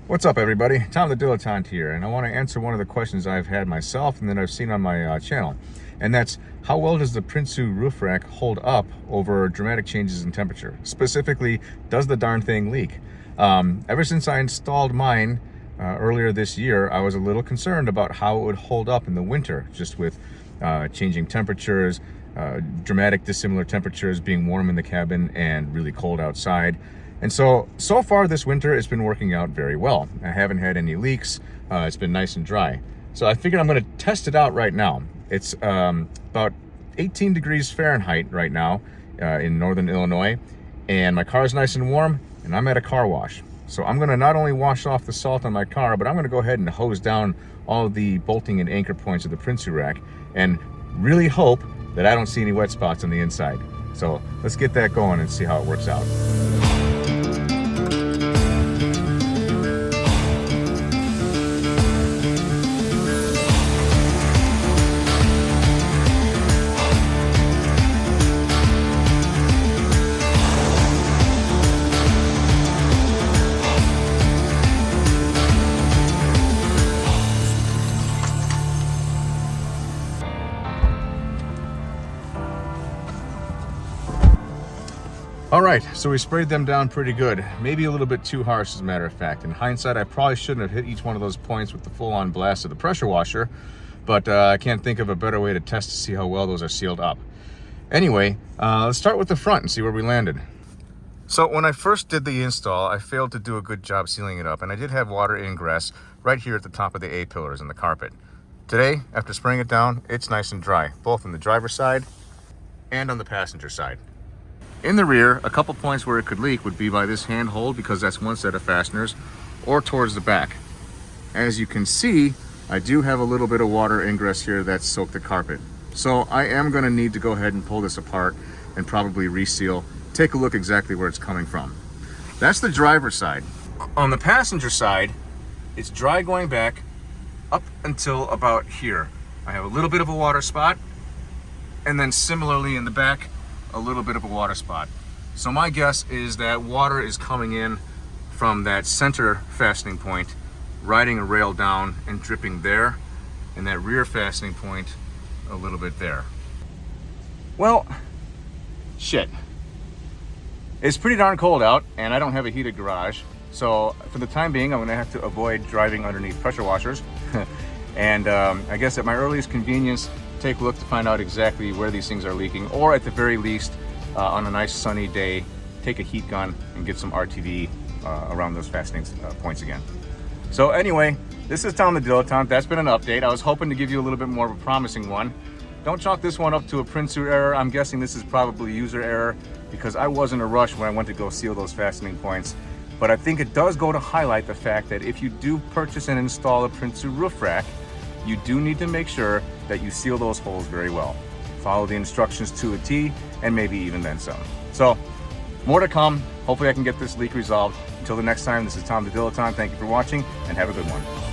What's up, everybody? Tom the Dilettante here, and I want to answer one of the questions I've had myself and that I've seen on my channel, and that's how well does the Prinsu Roof Rack hold up over dramatic changes in temperature? Specifically, does the darn thing leak? Ever since I installed mine earlier this year, I was a little concerned about how it would hold up in the winter, just with changing temperatures, dramatic dissimilar temperatures, being warm in the cabin and really cold outside. And so far this winter, it's been working out very well. I haven't had any leaks. It's been nice and dry. So I figured I'm gonna test it out right now. It's about 18 degrees Fahrenheit right now in northern Illinois. And my car's nice and warm, and I'm at a car wash. So I'm gonna not only wash off the salt on my car, but I'm gonna go ahead and hose down all of the bolting and anchor points of the Prinsu rack and really hope that I don't see any wet spots on the inside. So let's get that going and see how it works out. All right, so we sprayed them down pretty good. Maybe a little bit too harsh, as a matter of fact. In hindsight, I probably shouldn't have hit each one of those points with the full-on blast of the pressure washer, but I can't think of a better way to test to see how well those are sealed up. Anyway, let's start with the front and see where we landed. So when I first did the install, I failed to do a good job sealing it up, and I did have water ingress right here at the top of the A-pillars in the carpet. Today, after spraying it down, it's nice and dry, both on the driver's side and on the passenger side. In the rear, a couple points where it could leak would be by this handhold, because that's one set of fasteners, or towards the back. As you can see, I do have a little bit of water ingress here that's soaked the carpet. So I am going to need to go ahead and pull this apart and probably reseal. Take a look exactly where it's coming from. That's the driver's side. On the passenger side, it's dry going back up until about here. I have a little bit of a water spot, and then similarly in the back, a little bit of a water spot. So my guess is that water is coming in from that center fastening point, riding a rail down and dripping there, and that rear fastening point a little bit there. Well, shit. It's pretty darn cold out, and I don't have a heated garage, so for the time being, I'm gonna have to avoid driving underneath pressure washers. And I guess at my earliest convenience, take a look to find out exactly where these things are leaking, or at the very least, on a nice sunny day, take a heat gun and get some RTV around those fastening points again. So anyway, this is Tom the Dilettante. That's been an update. I was hoping to give you a little bit more of a promising one. Don't chalk this one up to a Prinsu error. I'm guessing this is probably user error, because I was in a rush when I went to go seal those fastening points. But I think it does go to highlight the fact that if you do purchase and install a Prinsu roof rack, you do need to make sure that you seal those holes very well. Follow the instructions to a T, and maybe even then some. So, more to come. Hopefully I can get this leak resolved. Until the next time, this is Tom the Dilettante. Thank you for watching, and have a good one.